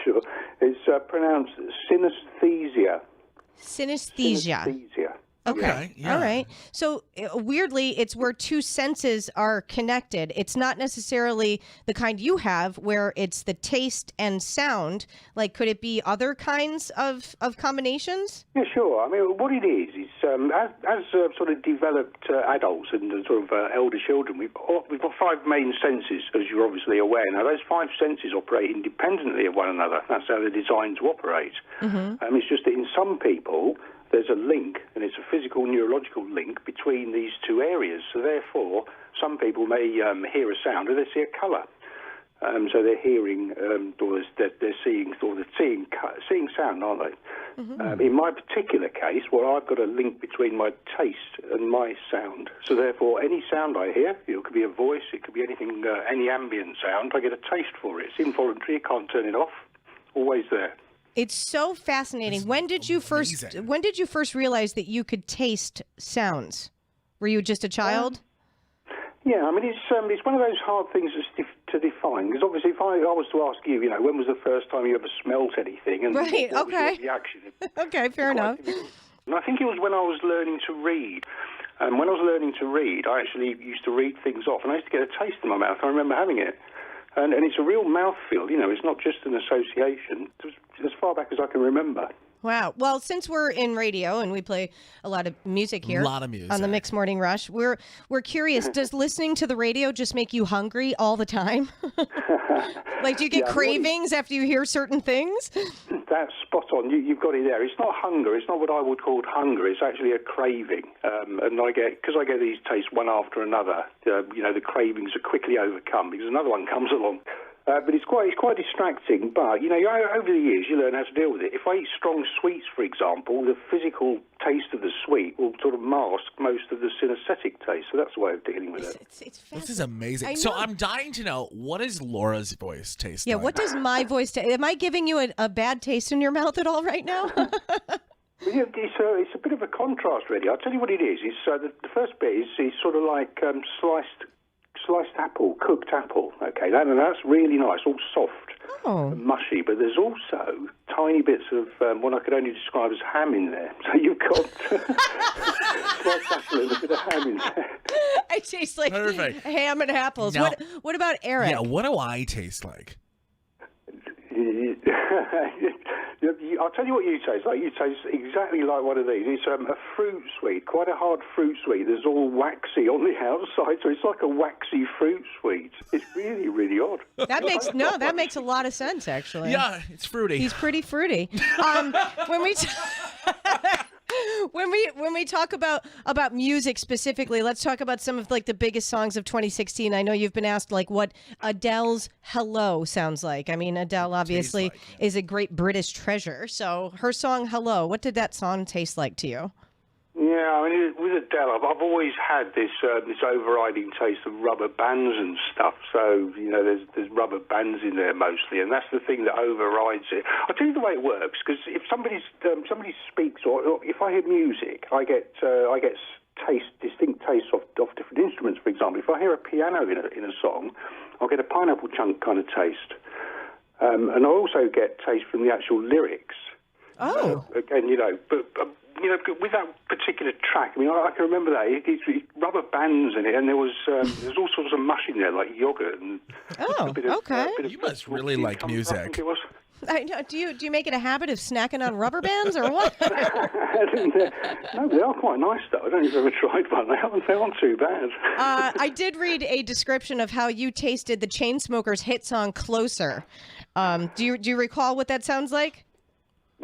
Sure. It's pronounced synesthesia. Synesthesia. Synesthesia. Okay. Yeah. All right. So weirdly, it's where two senses are connected. It's not necessarily the kind you have where it's the taste and sound. Like, could it be other kinds of combinations? Yeah, sure. I mean, what it is as sort of developed adults and sort of elder children, we've got five main senses, as you're obviously aware. Now, those five senses operate independently of one another. That's how they're designed to operate. It's just that in some people, there's a link, and it's a physical neurological link between these two areas. So therefore, some people may hear a sound or they see a colour. So they're hearing, or they're seeing sound, aren't they? In my particular case, well, I've got a link between my taste and my sound. So therefore, any sound I hear, it could be a voice, it could be anything, any ambient sound, I get a taste for it. It's involuntary, I can't turn it off. Always there. It's so fascinating. When did you first realize that you could taste sounds? Were you just a child? Yeah, I mean, it's one of those hard things to define, because obviously if I was to ask you, when was the first time you ever smelt anything? And right, what was okay. your reaction? Okay, fair enough. And I think it was when I was learning to read. And when I was learning to read, I actually used to read things off, and I used to get a taste in my mouth. I remember having it. And it's a real mouthfeel, it's not just an association, as far back as I can remember. Wow. Well, since we're in radio and we play a lot of music here on the Mixed Morning Rush, we're curious, does listening to the radio just make you hungry all the time? Like, do you get cravings after you hear certain things? That's spot on. You've got it there. It's not hunger. It's not what I would call hunger. It's actually a craving. And because I get these tastes one after another, the cravings are quickly overcome because another one comes along. But it's quite distracting. But, over the years, you learn how to deal with it. If I eat strong sweets, for example, the physical taste of the sweet will sort of mask most of the synesthetic taste. So that's the way of dealing with it. This is amazing. So I'm dying to know, what does Laura's voice taste like? Yeah, what does my voice taste? Am I giving you a bad taste in your mouth at all right now? Yeah, it's a bit of a contrast, really. I'll tell you what it is. It's, the first bit is sort of like sliced apple, cooked apple. Okay, that's really nice, all soft and mushy. But there's also tiny bits of what I could only describe as ham in there. So you've got sliced apple and a bit of ham in there. I taste like Perfect. ham and apples. Now, what about Eric? Yeah, what do I taste like? I'll tell you what you taste like. You taste exactly like one of these. It's a fruit sweet, quite a hard fruit sweet. There's all waxy on the outside, so it's like a waxy fruit sweet. It's really, really odd. That makes a lot of sense, actually. Yeah, it's fruity. He's pretty fruity. When we talk about music specifically, let's talk about some of like the biggest songs of 2016. I know you've been asked like what Adele's "Hello" sounds like. I mean, Adele obviously is a great British treasure. So her song "Hello," what did that song taste like to you? Yeah, I mean, with Adele, I've always had this overriding taste of rubber bands and stuff. So, there's rubber bands in there mostly, and that's the thing that overrides it. I'll tell you the way it works, because if somebody speaks, or if I hear music, I get distinct tastes of different instruments. For example, if I hear a piano in a song, I'll get a pineapple chunk kind of taste, and I also get taste from the actual lyrics. Oh, again, but. With that particular track, I mean, I can remember that. It's rubber bands in it, and there's all sorts of mush in there, like yogurt. And okay. You must really like music. I think it was. I know. Do you make it a habit of snacking on rubber bands or what? No, they are quite nice, though. I don't know if you've ever tried one. They aren't too bad. I did read a description of how you tasted the Chainsmokers' hit song "Closer." Do you recall what that sounds like?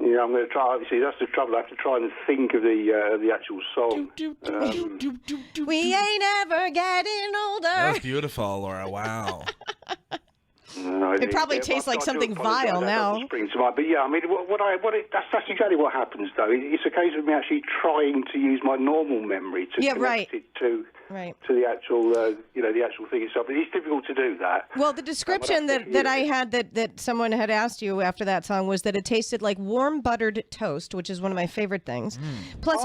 Yeah, I'm going to try. See, that's the trouble. I have to try and think of the actual song. We ain't ever getting older. That was beautiful, Laura. Wow. It probably tastes like something vile now. But yeah, I mean, that's exactly what happens, though. It's a case of me actually trying to use my normal memory to connect it to the actual, the actual thing itself. But it's difficult to do that. Well, the description that I had that someone had asked you after that song was that it tasted like warm buttered toast, which is one of my favorite things. Plus,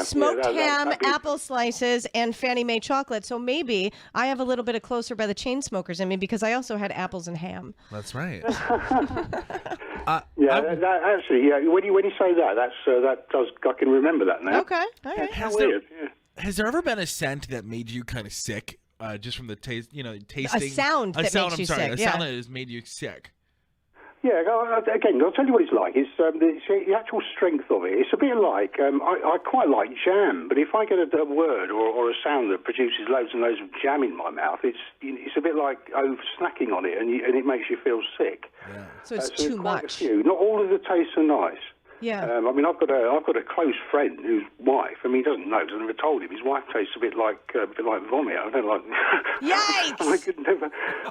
smoked ham, apple slices, and Fannie Mae chocolate. So maybe I have a little bit of Closer by the Chainsmokers in me because I also had apple apples and ham. That's right. Yeah, actually, yeah. When you say that, that does. I can remember that now. Okay, all right. How weird. Yeah. Has there ever been a scent that made you kind of sick, just from the taste? Tasting A sound that makes you sick, A yeah. sound that has made you sick. Yeah, again, I'll tell you what it's like. It's the actual strength of it. It's a bit like, I quite like jam, but if I get a word or a sound that produces loads and loads of jam in my mouth, it's a bit like snacking on it, and it makes you feel sick. Yeah. So it's So too quite much. A few. Not all of the tastes are nice. Yeah. I mean, I've got a close friend whose wife. I mean, he doesn't know because I never told him. His wife tastes a bit like vomit. I don't like. Yikes!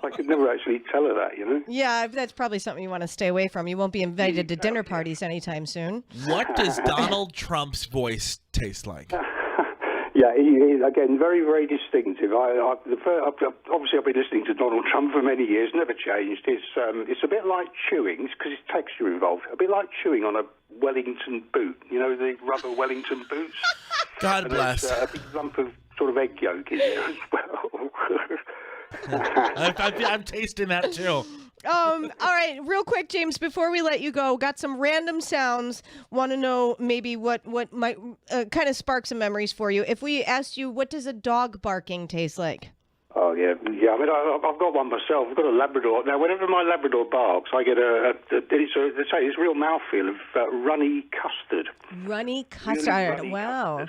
I could never actually tell her that. You know. Yeah, that's probably something you want to stay away from. You won't be invited to dinner parties anytime soon. What does Donald Trump's voice taste like? Yeah, he again, very, very distinctive. Obviously, I've been listening to Donald Trump for many years, never changed. It's a bit like chewing, because there's texture involved. A bit like chewing on a Wellington boot, the rubber Wellington boots. God bless. There's a big lump of sort of egg yolk in there as well. I'm tasting that too. All right, real quick, James, before we let you go, got some random sounds. Want to know maybe what might kind of spark some memories for you. If we asked you, what does a dog barking taste like? Oh, yeah. I mean, I've got one myself. I've got a Labrador. Now, whenever my Labrador barks, I get it's real mouthfeel of runny custard. Runny custard. Really runny Wow.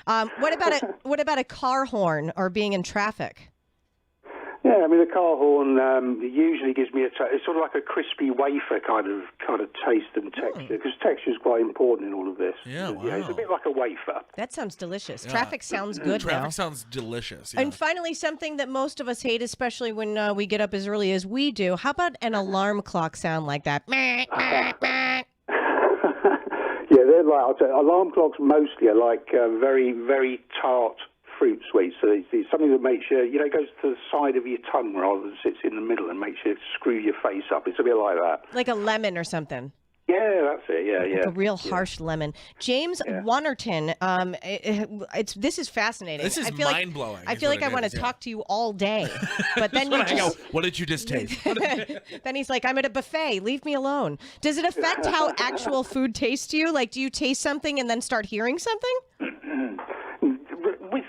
custard. What about a car horn or being in traffic? Yeah, I mean, the car horn usually gives me it's sort of like a crispy wafer kind of taste and texture, because texture is quite important in all of this. Yeah, wow. Yeah, it's a bit like a wafer. That sounds delicious. Yeah. Traffic sounds good Traffic now. sounds delicious. Yeah. And finally, something that most of us hate, especially when we get up as early as we do. How about an alarm clock sound like that? Yeah, they're like, I'll tell you, alarm clocks mostly are like very, very tart fruit sweets. So it's something that makes you, it goes to the side of your tongue rather than sits in the middle and makes you screw your face up. It's a bit like that. Like a lemon or something. Yeah, that's it. Yeah, yeah. A real harsh lemon. James Wannerton, this is fascinating. This is mind-blowing. I feel like I want to talk to you all day, but then you just. What did you just taste? Then he's like, I'm at a buffet. Leave me alone. Does it affect how actual food tastes to you? Like, do you taste something and then start hearing something?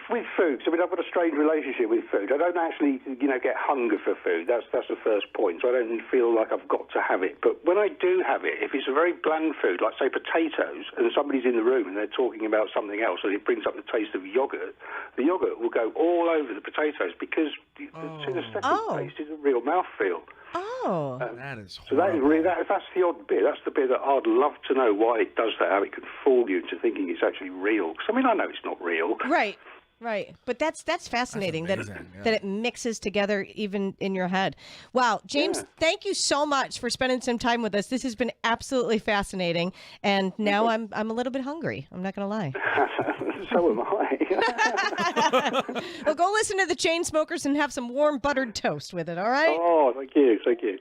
With food, I mean, I've got a strange relationship with food. I don't actually, get hunger for food. That's the first point. So I don't feel like I've got to have it. But when I do have it, if it's a very bland food, like say potatoes, and somebody's in the room and they're talking about something else, and it brings up the taste of yogurt, the yogurt will go all over the potatoes because the second taste is a real mouthfeel. Oh, that is horrible. So that is really that's the odd bit. That's the bit that I'd love to know why it does that. How it can fool you into thinking it's actually real. Because I mean, I know it's not real. right. Right. But that's fascinating that it mixes together even in your head. Wow. James, thank you so much for spending some time with us. This has been absolutely fascinating. And now I'm a little bit hungry. I'm not going to lie. So am I. Well, go listen to the Chainsmokers and have some warm buttered toast with it, all right? Oh, thank you. Thank you.